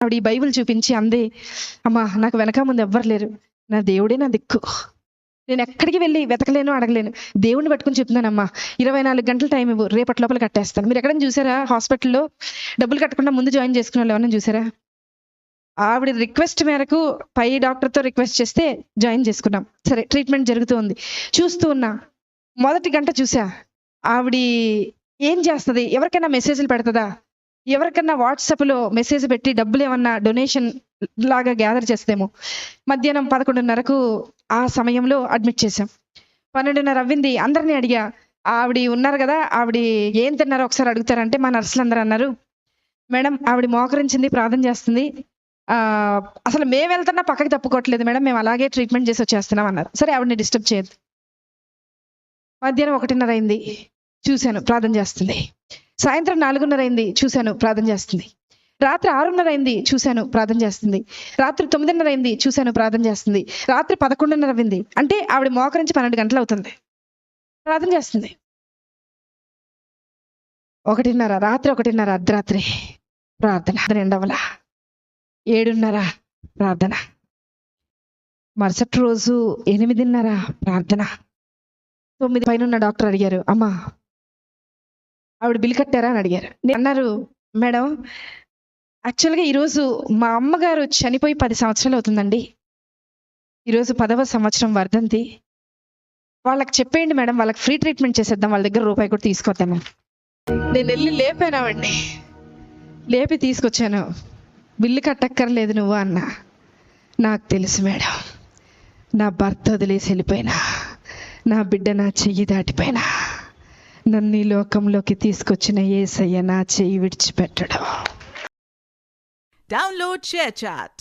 ఆవిడ ఈ బైబిల్ చూపించి అంది, అమ్మా నాకు వెనక ముందు ఎవ్వరు లేరు, నా దేవుడే నా దిక్కు, నేను ఎక్కడికి వెళ్ళి వెతకలేను అడగలేను, దేవుడిని పట్టుకుని చెప్తున్నానమ్మా, 24 గంటల టైం ఇవ్వు, రేపటి లోపల కట్టేస్తాను. మీరు ఎక్కడైనా చూసారా హాస్పిటల్లో డబ్బులు కట్టకుండా ముందు జాయిన్ చేసుకున్న వాళ్ళు ఎవరైనా చూసారా? ఆవిడ రిక్వెస్ట్ మేరకు పై డాక్టర్తో రిక్వెస్ట్ చేస్తే జాయిన్ చేసుకున్నాం. సరే ట్రీట్మెంట్ జరుగుతూ ఉంది, చూస్తూ ఉన్నా. మొదటి గంట చూసా ఆవిడ ఏం చేస్తుంది, ఎవరికైనా మెసేజ్లు పెడుతుందా, ఎవరికన్నా వాట్సాప్లో మెసేజ్ పెట్టి డబ్బులు ఏమన్నా డొనేషన్ లాగా గ్యాదర్ చేస్తేమో. మధ్యాహ్నం 11:30కు ఆ సమయంలో అడ్మిట్ చేశాం. 12:30 అవ్వింది. అందరినీ అడిగా, ఆవిడ ఉన్నారు కదా, ఆవిడ ఏం తిన్నారో ఒకసారి అడుగుతారంటే మా నర్సులు అందరూ అన్నారు, మేడం ఆవిడ మోకరించింది, ప్రార్థన చేస్తుంది, అసలు మేము వెళ్తున్నా పక్కకి తప్పుకోవట్లేదు మేడం, మేము అలాగే ట్రీట్మెంట్ చేసి వచ్చేస్తున్నాం అన్నారు. సరే ఆవిడని డిస్టర్బ్ చేయొద్దు. మధ్యాహ్నం 1:30 అయింది, చూశాను ప్రార్థన చేస్తుంది. సాయంత్రం 4:30 అయింది, చూశాను ప్రార్థన చేస్తుంది. రాత్రి 6:30 అయింది, చూశాను ప్రార్థన చేస్తుంది. రాత్రి 9:30 అయింది, చూశాను ప్రార్థన చేస్తుంది. రాత్రి 11:30 అయింది, అంటే ఆవిడ మోకరించి 12 గంటలు అవుతుంది, ప్రార్థన చేస్తుంది. 1:30 రాత్రి, 1:30 అర్ధరాత్రి ప్రార్థన, రెండవల 7:30 ప్రార్థన, మరుసటి రోజు 8:30 ప్రార్థన. 9 పైన డాక్టర్ అడిగారు, అమ్మా ఆవిడ బిల్ కట్టారా అని అడిగారు. అన్నారు, మేడం యాక్చువల్గా ఈరోజు మా అమ్మగారు చనిపోయి 10 సంవత్సరాలు అవుతుందండి, ఈరోజు 10వ సంవత్సరం వర్ధంతి, వాళ్ళకి చెప్పేయండి మేడం, వాళ్ళకి ఫ్రీ ట్రీట్మెంట్ చేసేద్దాం, వాళ్ళ దగ్గర రూపాయి కూడా తీసుకొద్దాము. నేను వెళ్ళి లేపానావండి, లేపి తీసుకొచ్చాను. బిల్లు కట్టక్కర్లేదు నువ్వు అన్నా. నాకు తెలుసు మేడం, నా భర్త వదిలేసి వెళ్ళిపోయినా, నా బిడ్డ నా చెయ్యి దాటిపోయినా, నన్ను ఈ లోకంలోకి తీసుకొచ్చిన యేసయ్య నా చెయ్యి విడిచిపెట్టడం. Download ShareChat.